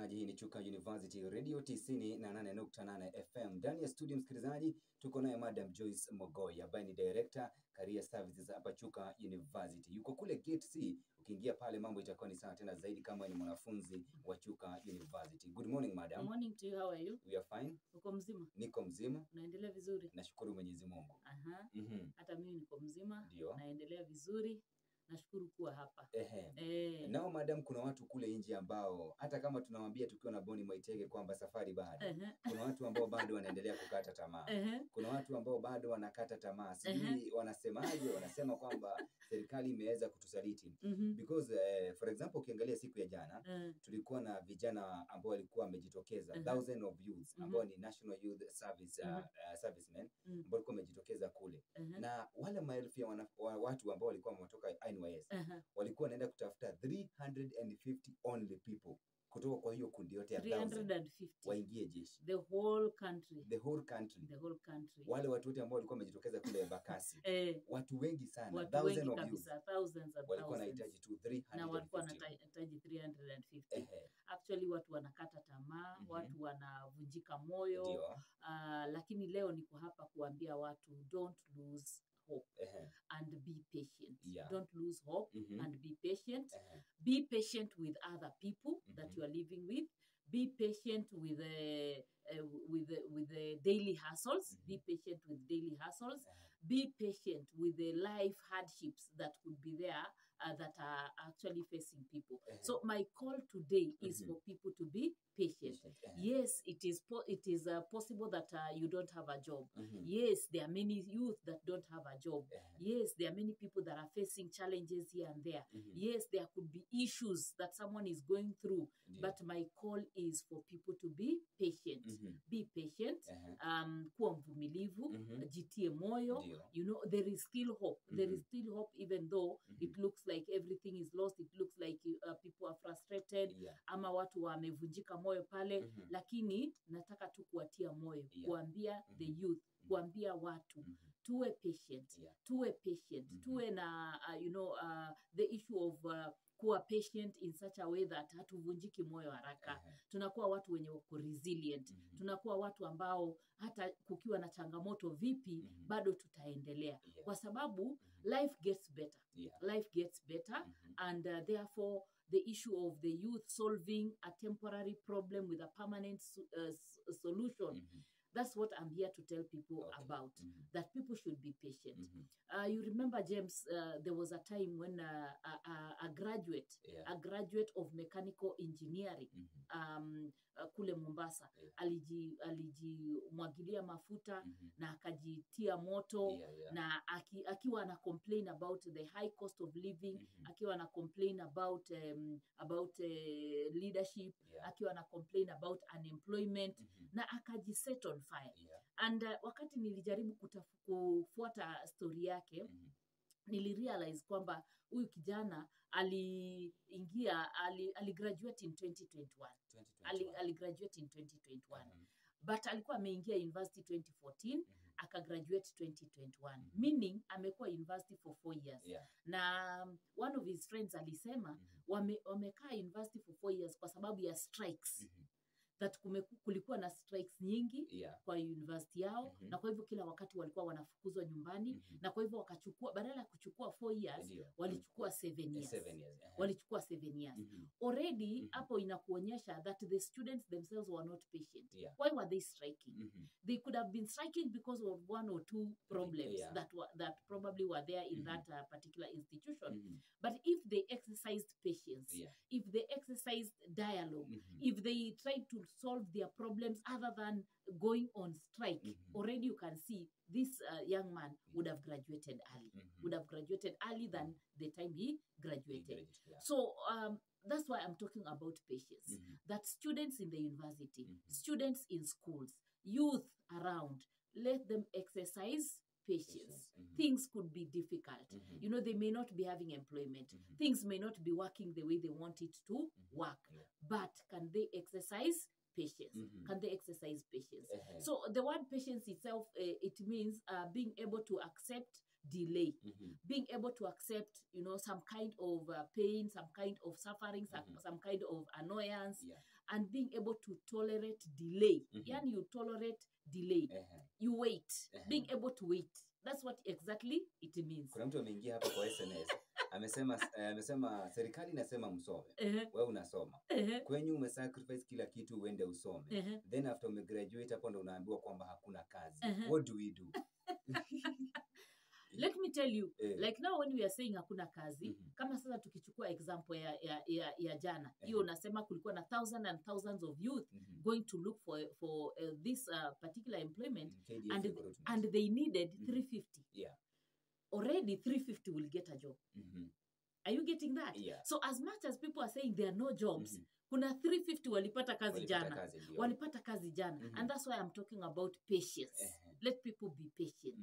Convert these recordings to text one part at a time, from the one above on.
msikilizaji, hii ni Chuka University Radio 98.8 FM. Ndani ya studio msikilizaji, tuko naye Madam Joyce Mghoi, ambaye ni Director Career Services hapa Chuka University. Yuko kule Gate C. Ukiingia pale mambo itakuwa ni sawa tena zaidi kama ni mwanafunzi wa Chuka University. Good morning, madam. Good morning to you. How are you? We are fine. Uko mzima? Niko mzima. Naendelea vizuri. Nashukuru Mwenyezi Mungu. Aha. Hata mimi niko mzima. Ndio. Naendelea vizuri. Nashukuru kuwa hapa. Nao madam, kuna watu kule nje ambao hata kama tunamwambia tukiwa na Boni Mwaitege kwamba safari bado, kuna watu ambao bado wanaendelea kukata tamaa. Kuna watu ambao bado wanakata tamaa. Sijui wanasemaje, wanasema kwamba serikali imeweza kutusaliti. Because for example ukiangalia siku ya jana tulikuwa na vijana ambao walikuwa wamejitokeza, thousands of youths ambao ni National Youth Service servicemen ambao walikuwa wamejitokeza kule. Na wale maelfu ya watu ambao walikuwa wametoka NYS walikuwa wanaenda kutafuta 350 only people kutoka kwa hiyo kundi yote ya 350 waingie jeshi. The whole country. The whole country. The whole country. Wale watu wote ambao walikuwa wamejitokeza kule Bakasi. Watu wengi sana. Watu thousands wengi of kabisa, youth. thousands and Walikuwa wanahitaji tu 350. Na walikuwa wanahitaji 350. Actually watu wanakata tamaa, watu wanavunjika moyo. Lakini leo niko hapa kuambia watu don't lose hope and be patient. Don't lose hope and be patient. Be patient with other people that you are living with. Be patient with the daily hassles. Be patient with daily hassles. Be patient with the life hardships that could be there that are actually facing people. So my call today is for people to be patient. Yes, it is possible that you don't have a job. Yes, there are many youth that don't have a job. Yes, there are many people that are facing challenges here and there. Yes, there could be issues that someone is going through. But my call is for people to be patient. Be patient. Kuwa mvumilivu, jitie moyo. You know, there is still hope. There is still hope even though it looks like everything is lost. It looks like people are frustrated. Ama watu wamevunjika moyo pale. Lakini nataka tu kuwatia moyo. Kuambia the youth. Kuambia watu. Tuwe patient. Tuwe patient. Tuwe na, the issue of kuwa patient in such a way that hatuvunjiki moyo haraka. Tunakuwa watu wenye wako resilient. Tunakuwa watu ambao hata kukiwa na changamoto vipi, bado tutaendelea. Kwa sababu life gets better. Life gets better. And therefore, the issue of the youth solving a temporary problem with a permanent solution. That's what I'm here to tell people about, that people should be patient. You remember, James, there was a time when a graduate of mechanical engineering kule Mombasa, alijimwagilia mafuta na akajitia moto, na akiwa na complain about the high cost of living, akiwa na complain about leadership, akiwa na complain about unemployment, na akajiset on fire. And wakati nilijaribu kufuata story yake, nilirealize kwamba huyu kijana aligraduate in 2021. Aligraduate in 2021. But alikuwa ameingia university 2014, akagraduate 2021. Meaning amekuwa university for 4 years. Na one of his friends alisema wamekaa university for 4 years kwa sababu ya strikes. That kulikuwa na strikes nyingi kwa university yao, na kwa hivyo kila wakati walikuwa wanafukuzwa nyumbani, na kwa hivyo wakachukua, badala ya kuchukua 4 years, walichukua 7 years. Walichukua 7 years. Already hapo inakuonyesha that the students themselves were not patient. Why were they striking? They could have been striking because of 1 or 2 problems that probably were there in that particular institution. But if they exercised patience, if they exercised dialogue, if they tried to solve their problems other than going on strike, already you can see this young man would have graduated early. Would have graduated early than the time he graduated. So that's why I'm talking about patience. That students in the university, students in schools, youth around, let them exercise patience. Things could be difficult. You know, they may not be having employment. Things may not be working the way they want it to work. But can they exercise patience? Can they exercise patience? So the word patience itself, it means being able to accept delay, being able to accept, you know, some kind of pain, some kind of suffering, some kind of annoyance, and being able to tolerate delay. Yani you tolerate delay. You wait. Being able to wait. That's what exactly it means. Kuna mtu ameingia hapa kwa SMS. Amesema serikali inasema msome. Wewe unasoma. Kwenyu umesacrifice kila kitu uende usome. Then after umegraduate hapo ndo unaambiwa kwamba hakuna kazi. What do we do? Let me tell you, like now when we are saying hakuna kazi, kama sasa tukichukua example ya jana, hiyo unasema kulikuwa na thousands and thousands of youth going to look for this particular employment, and they needed 350. Yeah. Already 350 will get a job. Are you getting that? Yeah. So as much as people are saying there are no jobs, kuna 350 walipata kazi jana. Walipata kazi jana. And that's why I'm talking about patience. Let people be patient.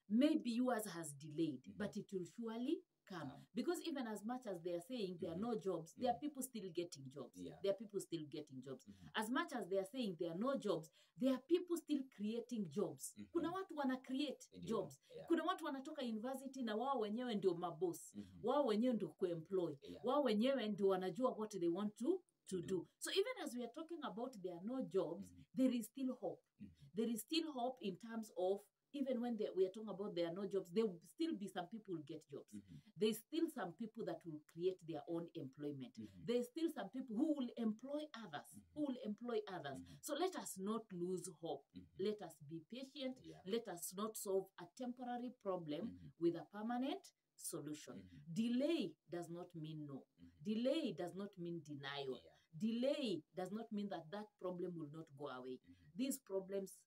Maybe yours has delayed, but it will surely come. Because even as much as they are saying there are no jobs, there are people still getting jobs. There are people still getting jobs. As much as they are saying there are no jobs, there are people still creating jobs. Kuna watu wana create jobs. Kuna watu wanatoka university na wao wenyewe ndio maboss. Wao wenyewe ndio kuemploy. Wao wenyewe ndio wanajua what they want to do. So even as we are talking about there are no jobs, there is still hope. There is still hope in terms of even when we are talking about there are no jobs, there will still be some people who get jobs. There's still some people that will create their own employment. There's still some people who will employ others. So let us not lose hope. Let us be patient. Let us not solve a temporary problem with a permanent solution. Delay does not mean no. Delay does not mean denial. Delay does not mean that problem will not go away. These problems,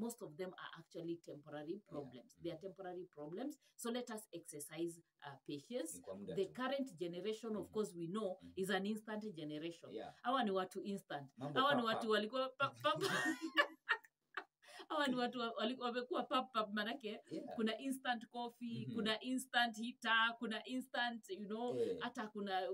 most of them are actually temporary problems. They are temporary problems. So let us exercise patience. The current generation, of course, we know, is an instant generation. Hawa ni watu instant. Hawa ni watu walikuwa hawa ni watu wamekuwa pap manake kuna instant coffee, kuna instant heater, kuna instant, hata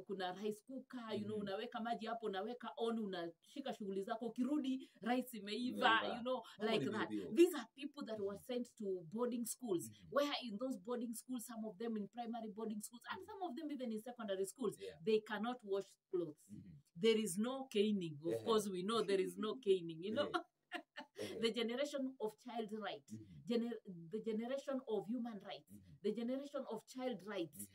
kuna rice cooker, unaweka maji hapo, unaweka on, unashika shughuli zako, ukirudi rice imeiva, like that. These are people that were sent to boarding schools, where in those boarding schools, some of them in primary boarding schools, and some of them even in secondary schools, they cannot wash clothes. There is no caning. Of course, we know there is no caning, The generation of child rights, the generation of human rights, the generation of child rights.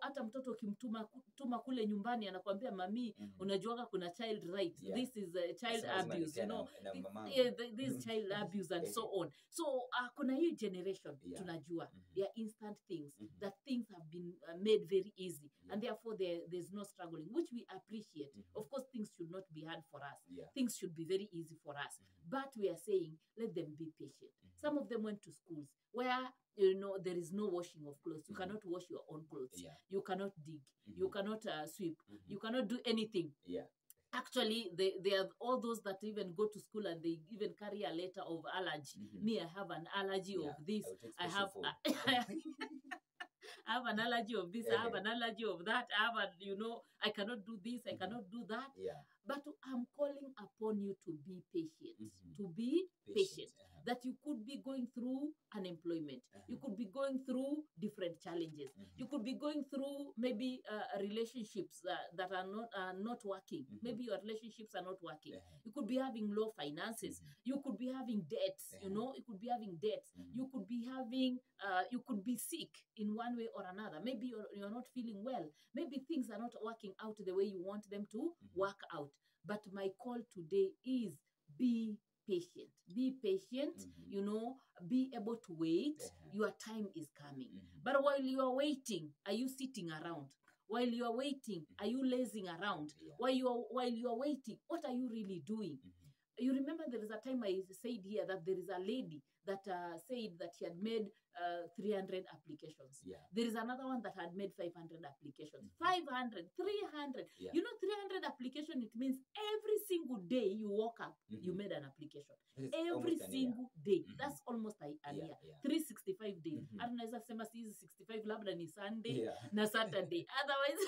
Hata mtoto ukimtuma kule nyumbani anakuambia mami, unajuaga kuna child rights. This is child abuse, this is child abuse and so on. So kuna hii generation tunajua, they are instant things, that things have been made very easy, and therefore there's no struggling, which we appreciate. Of course, things should not be hard for us. Things should be very easy for us. But we are saying, let them be patient. Some of them went to schools where, there is no washing of clothes. You cannot wash your own clothes. You cannot dig. You cannot sweep. You cannot do anything. Actually, they are all those that even go to school and they even carry a letter of allergy. Me, I have an allergy of this. I have I have an allergy of this. I have an allergy of that. I cannot do this. I cannot do that. But I'm calling upon you to be patient. To be patient. That you could be going through unemployment. You could be going through different challenges. You could be going through maybe relationships that are not working. Maybe your relationships are not working. You could be having low finances. You could be having debts. You could be having debts. You could be having, you could be sick in one way or another. Maybe you're not feeling well. Maybe things are not working out the way you want them to work out. But my call today is be patient. Be patient, be able to wait. Your time is coming. But while you are waiting, are you sitting around? While you are waiting, are you lazing around? While you are waiting, what are you really doing? You remember there is a time I said here that there is a lady that said that she had made 300 applications. There is another one that had made 500 applications. 500, 300. 300 applications, it means every single day you woke up, you made an application. Every single day. That's almost a year. 365 days. Anaweza kusema si 65 labda ni Sunday na Saturday. Otherwise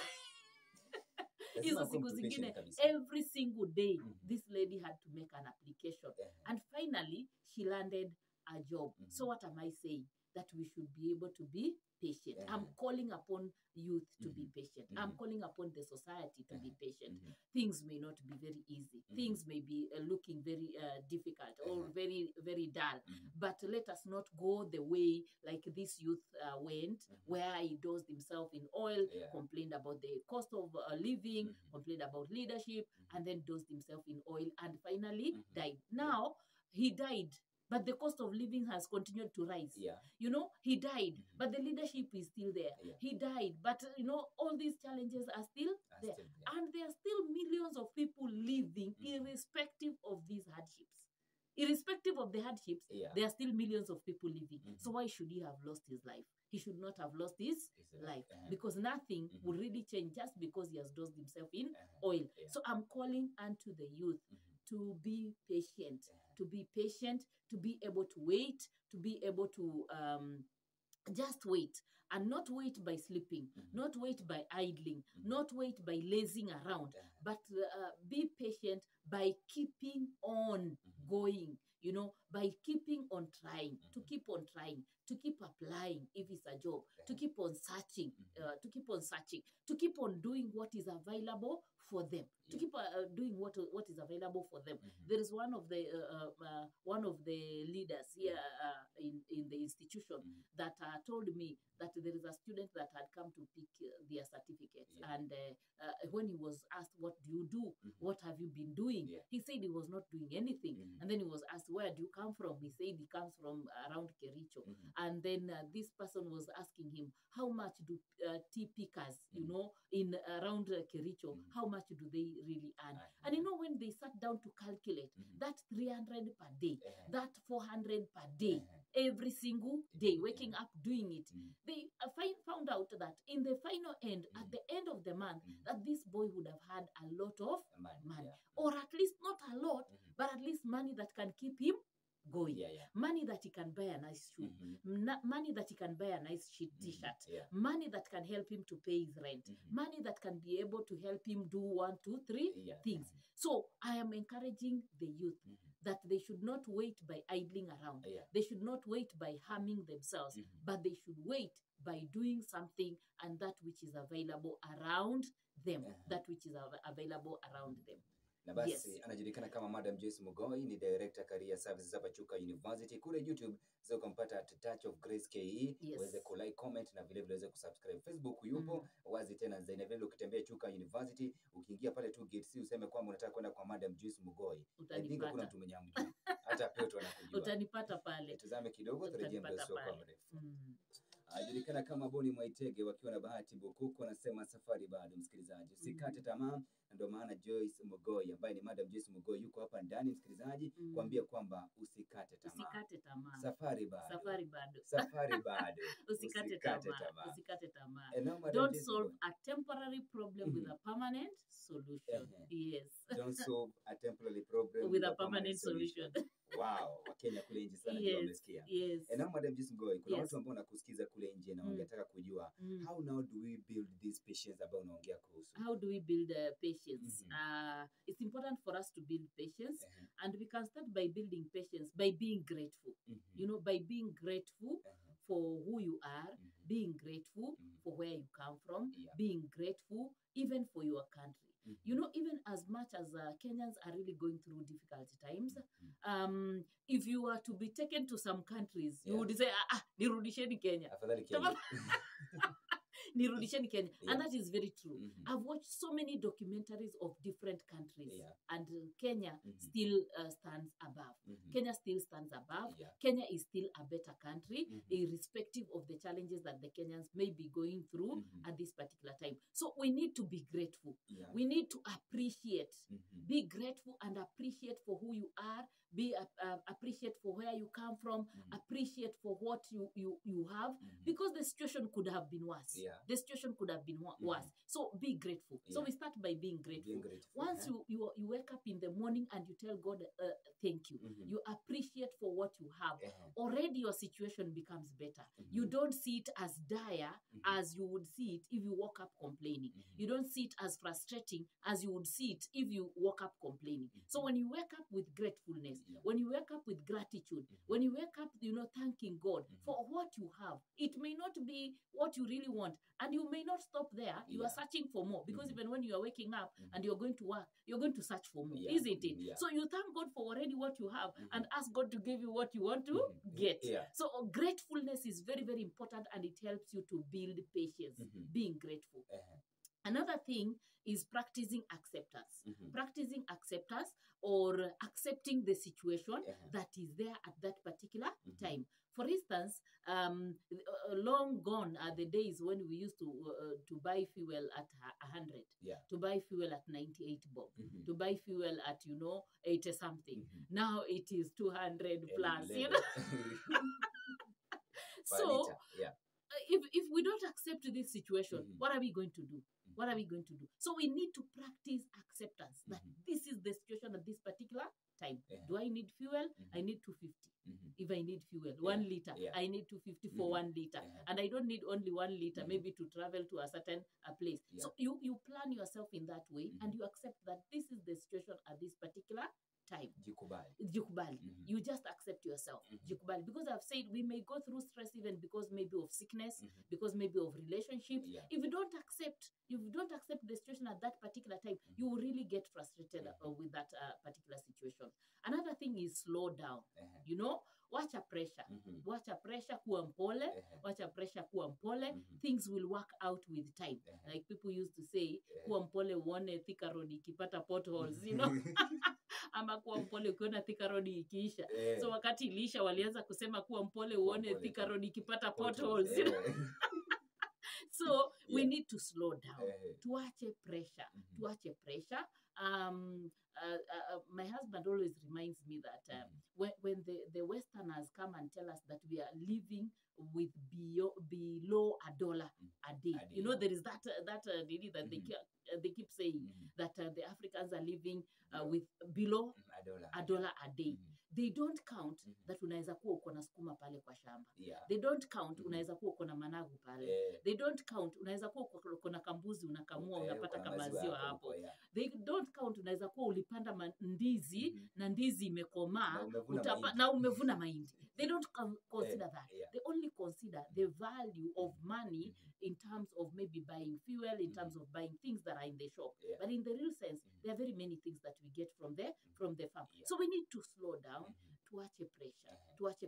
hizo siku zingine, every single day this lady had to make an application. And finally she landed a job. So what am I saying? that we should be able to be patient. I'm calling upon youth to be patient. I'm calling upon the society to be patient. Things may not be very easy. Things may be looking very difficult or very, very dull. But let us not go the way like this youth went, where he dosed himself in oil, complained about the cost of living, complained about leadership, and then dosed himself in oil and finally died. Now, he died, but the cost of living has continued to rise. You know, he died, but the leadership is still there. He died, but you know, all these challenges are still there. And there are still millions of people living irrespective of these hardships. Irrespective of the hardships, there are still millions of people living. So why should he have lost his life? He should not have lost his life because nothing will really change just because he has dosed himself in oil. So I'm calling unto the youth to be patient, to be patient, to be able to wait, to be able to just wait, and not wait by sleeping, not wait by idling, not wait by lazing around, but be patient by keeping on going, you know, by keeping on trying, to keep on trying, to keep applying if it's a job, to keep on searching, to keep on doing what is available for them, to keep doing what is available for them. There is one of the leaders here in the institution that told me that there is a student that had come to pick their certificates, and when he was asked, what do you do? What have you been doing? He said he was not doing anything. And then he was asked, where do you come from? He said he comes from around Kericho. And then this person was asking him, how much do tea pickers, you know, in around Kericho, how much do they really earn? And you know, when they sat down to calculate that 300 per day, that 400 per day, every single day, waking up doing it, they found out that in the final end, at the end of the month, that this boy would have had a lot of money. Or at least not a lot, but at least money that can keep him going. Money that he can buy a nice shoe, money that he can buy a nice t-shirt, money that can help him to pay his rent, money that can be able to help him do 1, 2, 3 things. So I am encouraging the youth that they should not wait by idling around. They should not wait by harming themselves, but they should wait by doing something, and that which is available around them, that which is available around them. Na basi anajulikana kama Madam Joyce Mghoi, ni Director Career Services hapa Chuka University. Kule YouTube unaweza kumpata at Touch of Grace KE, uweze kulike, comment na vile vile uweze kusubscribe. Facebook yupo wazi tena zaidi, vile ukitembea Chuka University, ukiingia pale tu gate C useme kwamba unataka kwenda kwa Madam Joyce Mghoi. I think kuna mtu mwenye amjua. Hata pia watu anakujua. Utanipata pale. Tuzame kidogo turejee mbele sio kwa mrefu. Ajulikana kama Boni Mwaitege wakiwa na Bahati Bukuku, anasema safari bado, msikilizaji. Usikate tamaa. Ndio maana Joyce Mghoi ambaye ni Madam Joyce Mghoi yuko hapa ndani, msikilizaji, kuambia kwamba usikate tamaa. Usikate tamaa. Safari bado. Safari bado. Safari bado. Usikate tamaa. Usikate tamaa. Don't solve a temporary problem with a permanent solution. Yes. Don't solve a temporary problem with a permanent solution. Wow, Wakenya kule nje sana ndio wamesikia. Na Madam Joyce Mghoi, kuna watu ambao wanakusikiza kule nje na wangetaka kujua how now do we build this patience about unaongea kuhusu? How do we build patience? It's important for us to build patience, and we can start by building patience by being grateful. You know, by being grateful for who you are, being grateful for where you come from, being grateful even for your country. You know, even as much as Kenyans are really going through difficult times, if you were to be taken to some countries, you would say, nirudisheni Kenya. Nirudisheni Kenya. And that is very true. I've watched so many documentaries of different countries, and Kenya still stands above. Kenya still stands above. Kenya is still a better country, irrespective of the challenges that the Kenyans may be going through at this particular time. So we need to be grateful. We need to appreciate. Be grateful and appreciate for who you are. Be appreciate for where you come from. Appreciate for what you have, because the situation could have been worse. the situation could have been worse. So be grateful. So we start by being grateful. Once you wake up in the morning and you tell God, thank you. You appreciate for what you have. Already your situation becomes better. You don't see it as dire as you would see it if you woke up complaining. You don't see it as frustrating as you would see it if you woke up complaining. So when you wake up with gratefulness, when you wake up with gratitude, when you wake up, thanking God for what you have, it may not be what you really want, and you may not stop there. You are searching for more, because even when you are waking up and you're going to work, you're going to search for more, isn't it? So you thank God for already what you have and ask God to give you what you want to get. So gratefulness is very, very important, and it helps you to build patience, being grateful. Another thing is practicing acceptance. Practicing acceptance, or accepting the situation that is there at that particular time. For instance, long gone are the days when we used to buy fuel at 100, to buy fuel at 98 bob, to buy fuel at 80 something. Now it is 200 plus. So if we don't accept this situation, what are we going to do? What are we going to do? So we need to practice acceptance that this is the situation at this particular time. Do I need fuel? I need 250. If I need fuel, 1 liter, I need 250 for 1 liter. And I don't need only 1 liter, maybe to travel to a certain place. So you plan yourself in that way, and you accept that this is the situation at this particular time. Jikubali. You just accept yourself. Jikubali. Because I've said we may go through stress even because maybe of sickness, because maybe of relationship. If you don't accept the situation at that particular time, you will really get frustrated with that particular situation. Another thing is slow down. Wacha pressure. Wacha pressure, kuwa mpole. Wacha pressure, kuwa mpole. Things will work out with time. Like people used to say, kuwa mpole uone Thika Road ikipata potholes, ama kuwa mpole ukiona Thika Road ikiisha. So wakati iliisha walianza kusema kuwa mpole uone Thika Road ikipata potholes. So we need to slow down. Tuache pressure. Tuache pressure. My husband always reminds me that when the Westerners come and tell us that we are living with below $1 a day, there is that really that they keep saying that the Africans are living with below $1 a day. They don't count that unaweza kuwa uko na sukuma pale kwa shamba. They don't count unaweza kuwa uko na managu pale. They don't count unaweza kuwa uko na kambuzi unakamua unapata kamaziwa hapo. They don't count unaweza kuwa ulipanda ndizi na ndizi imekomaa na umevuna mahindi. They don't consider that. They only consider the value of money in terms of maybe buying fuel, in terms of buying things that are in the shop. But in the real sense, there are very many things that we get from the farm. So we need to slow down, tuache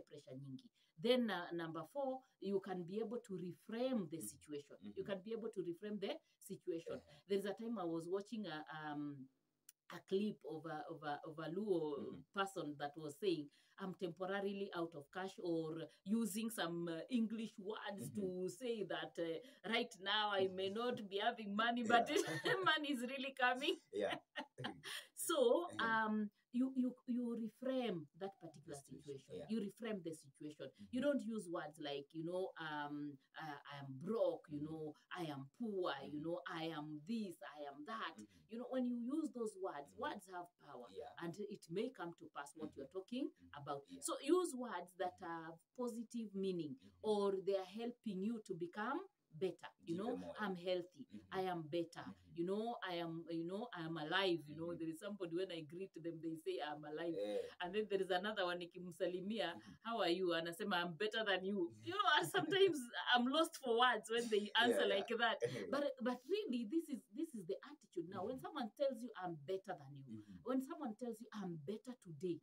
pressure nyingi. Then number 4, you can be able to reframe the situation. You can be able to reframe the situation. There's a time I was watching a clip of a Luo person that was saying, I'm temporarily out of cash, or using some English words to say that right now I may not be having money, but money is really coming. So you reframe that particular situation. You reframe the situation. You don't use words like, I am broke, I am poor, I am this, I am that. When you use those words, words have power, and it may come to pass what you're talking about. So use words that have positive meaning, or they are helping you to become better. I'm healthy. I am better. I am alive. There is somebody, when I greet them, they say I'm alive. And then there is another one, nikimsalimia, how are you? And I say, I'm better than you. And sometimes I'm lost for words when they answer like that. But really, this is the attitude. Now, when someone tells you I'm better than you, when someone tells you I'm better today,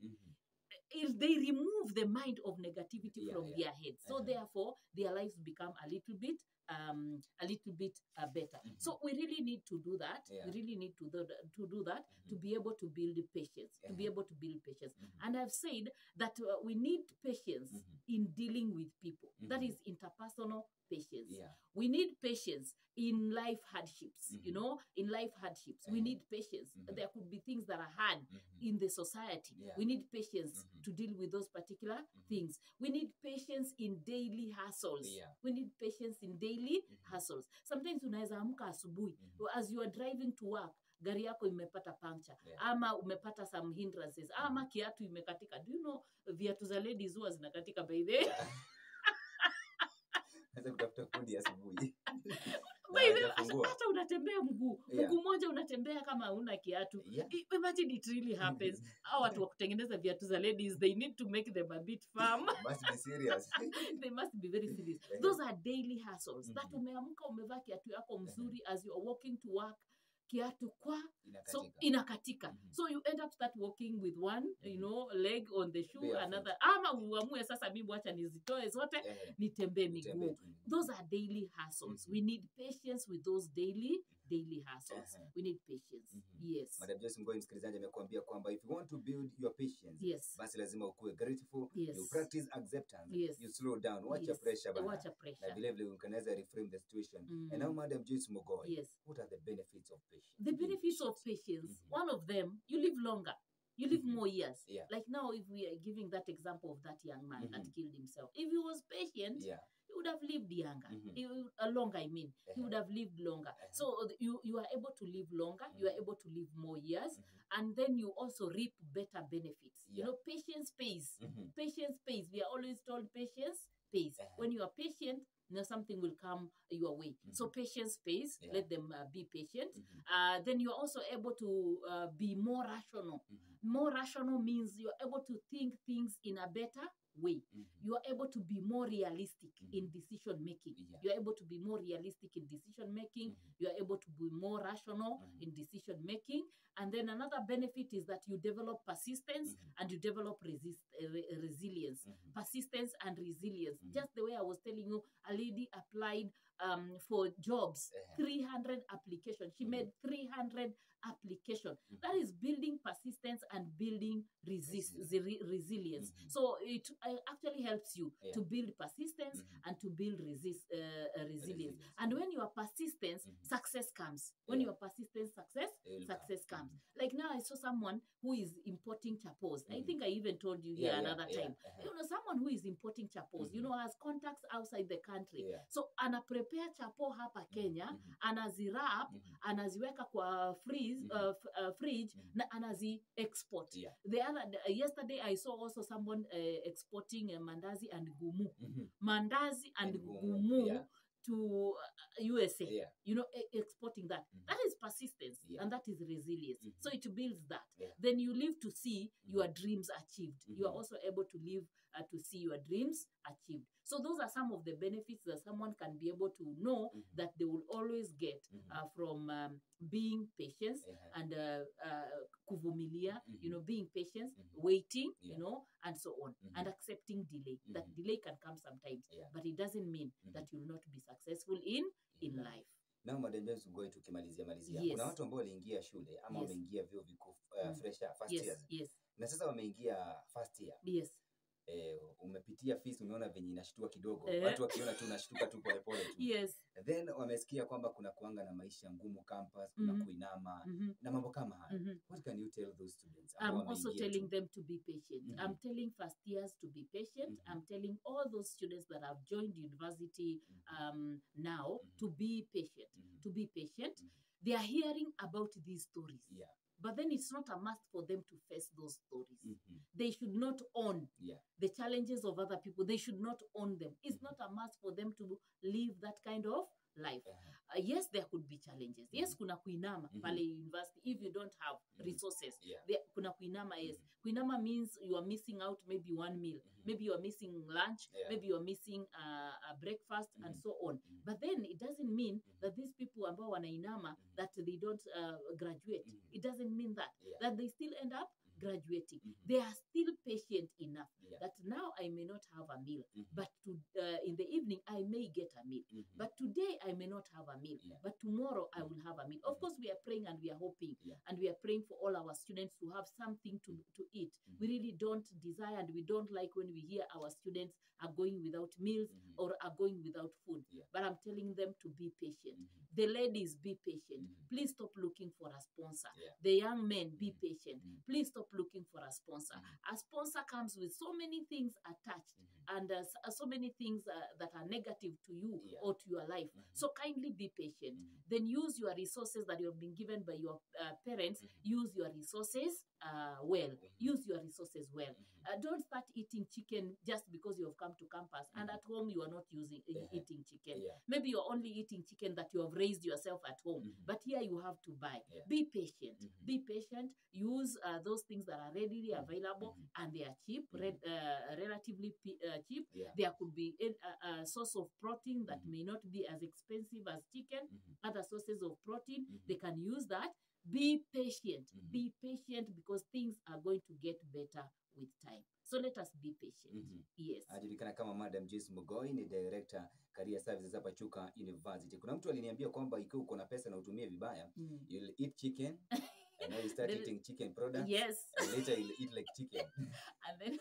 if they remove the mind of negativity from their heads, so therefore their lives become a little bit better. So we really need to do that. We really need to do that to be able to build patience. To be able to build patience. And I've said that we need patience in dealing with people. That is interpersonal patience. We need patience in life hardships. In life hardships, we need patience. There could be things that are hard in the society. We need patience to deal with those particular things. We need patience in daily hassles. We need patience in daily daily hustles. Sometimes unaweza amka asubuhi as you are driving to work, gari yako imepata puncture, ama umepata some hindrances, ama kiatu imekatika. Do you know viatu za ladies huwa zinakatika by the way? Sasa kutafuta fundi asubuhi. Hata unatembea mguu mmoja unatembea kama una kiatu. Imagine it really happens. Hao watu wa kutengeneza viatu za ladies, they need to make them a bit firm. Must be serious. They must be very serious. Those are daily hustles. That umeamka umevaa kiatu yako mzuri as you are walking to work, kiatu kwa inakatika. So you end up start walking with one, leg on the shoe, another. Ama uamue sasa mimi acha nizitoe zote nitembee miguu. Those are daily hustles. We need patience with those daily hustles. We need patience. Yes. Madam Joyce Mghoi, msikilizaji, amekuambia kwamba if you want to build your patience, basi lazima ukue grateful, you practice acceptance, you slow down, watch pressure bana. Na vile vile unaweza reframe the situation. And now Madam Joyce Mghoi, what are the benefits of patience? The benefits of patience, one of them, you live longer. You live more years. Like now, if we are giving that example of that young man that killed himself, if he was patient, he would have lived younger. Longer, I mean. He would have lived longer. So you are able to live longer. You are able to live more years. And then you also reap better benefits. You know, patience pays. Patience pays. We are always told patience pays. When you are patient, something will come your way. So patience pays. Let them be patient. Then you're also able to be more rational. More rational means you're able to think things in a better way. You are able to be more realistic in decision making. You are able to be more realistic in decision making. You are able to be more rational in decision making. And then another benefit is that you develop persistence and you develop resilience. Persistence and resilience. Just the way I was telling you, a lady applied for jobs, 300 applications. She made 300 applications. That is building persistence and building resilience. So it actually helps you to build persistence and to build resilience. And when you are persistent, success comes. When you are persistent, success comes. Like now I saw someone who is importing chapos. I think I even told you here another time. You know, someone who is importing chapos, has contacts outside the country. So ana prepare chapo hapa Kenya, anazirap, anaziweka kwa fridge, na anazi export. Yesterday I saw also someone exporting mandazi and gumu. Mandazi and gumu to USA, exporting that. That is persistence and that is resilience. So it builds that. Then you live to see your dreams achieved. You are also able to live to see your dreams achieved. So those are some of the benefits that someone can be able to know that they will always get from being patient and kuvumilia, being patient, waiting, and so on, and accepting delay. That delay can come sometimes, but it doesn't mean that you will not be successful in life. Now Madam Joyce Mghoi, tukimalizia kuna watu ambao waliingia shule ama wameingia vyuo vikuu fresher first years. Na sasa wameingia first year. Umepitia fees, umeona venye inashtua kidogo. Watu wakiona tu unashtuka tu pole pole tu. Then wamesikia kwamba kuna kuanga na maisha ngumu campus, kuna kuinama na mambo kama haya. What can you tell those students? I'm also telling them to be patient. I'm telling first years to be patient. I'm telling all those students that have joined university now to be patient. To be patient. They are hearing about these stories. But then it's not a must for them to face those stories. They should not own the challenges of other people. They should not own them. It's not a must for them to live that kind of life. Yes, there could be challenges. Yes, kuna kuinama pale university if you don't have resources. Kuna kuinama, yes. Kuinama means you are missing out maybe one meal. Maybe you are missing lunch. Maybe you are missing a breakfast and so on. But then it doesn't mean that these people ambao wanainama that they don't graduate. It doesn't mean that they still end up graduating. They are still patient enough that now I may not have a meal, but in the evening I may get a meal. But today I may not have a meal, but tomorrow I will have a meal. Of course, we are praying and we are hoping and we are praying for all our students to have something to eat, We really don't desire and we don't like when we hear our students are going without meals or are going without food. Yeah. But I'm telling them to be patient. Mm-hmm. The ladies, be patient. Mm-hmm. Please stop looking for a sponsor. Yeah. The young men, be patient. Mm-hmm. Please stop looking for a sponsor. Mm-hmm. A sponsor comes with so many things attached. And so many things that are negative to you or to your life. So kindly be patient. Then use your resources that you have been given by your parents. Use your resources well. Use your resources well. Don't start eating chicken just because you have come to campus and at home you are not eating chicken. Maybe you're only eating chicken that you have raised yourself at home. But here you have to buy. Be patient. Be patient. Use those things that are readily available and they are cheap, relatively cheap. There could be a source of protein that may not be as expensive as chicken. Other sources of protein, they can use that. Be patient. Be patient because things are going to get better with time. So let us be patient. Yes. Ajulikana kama Madam Joyce Mghoi, ni director career services hapa Chuka University. Kuna mtu aliniambia kwamba ikiwa uko na pesa na utumie vibaya, you'll eat chicken and now you start eating chicken products. Yes. And later you'll eat like chicken. And then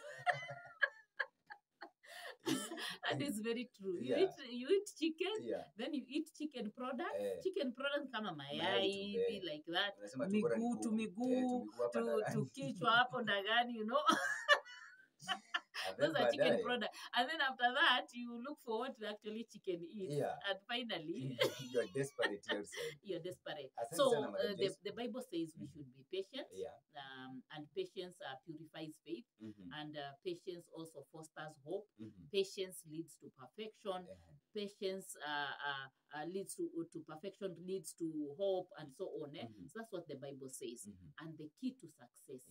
that is very true. Yeah. You eat chicken, then you eat chicken products. Chicken products kama mayai, be like that. Miguu to kichwa hapo ndani, you know. Those are chicken products. And then after that, you look for what actually chicken is. And finally, you're desperate yourself. You're desperate. So the Bible says we should be patient. And patience purifies faith. And patience also fosters hope. Patience leads to perfection. Patience leads to perfection, leads to hope, and so on. So that's what the Bible says. And the key to success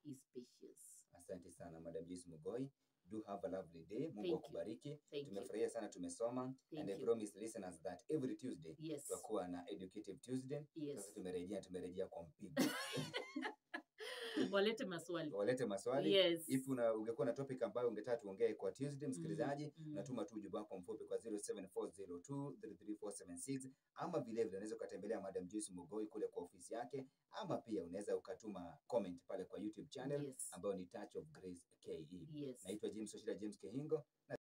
is patience. Asante sana Madam Joyce Mghoi. Do have a lovely day. Mungu akubariki. Tumefurahia sana tumesoma. And I promise listeners that every Tuesday tutakuwa na Educative Tuesday. Sasa tumerejea kwa mpigo. Walete maswali. Walete maswali. Yes. If ungekuwa na topic ambayo ungetaka tuongee kwa Tuesday, msikilizaji, natuma tu ujumbe wako mfupi kwa 0740233476 ama vile vile unaweza ukatembelea Madam Joyce Mghoi kule kwa ofisi yake, ama pia unaweza ukatuma comment pale kwa YouTube channel ambayo ni Touch of Grace KE. Naitwa James Kehingo.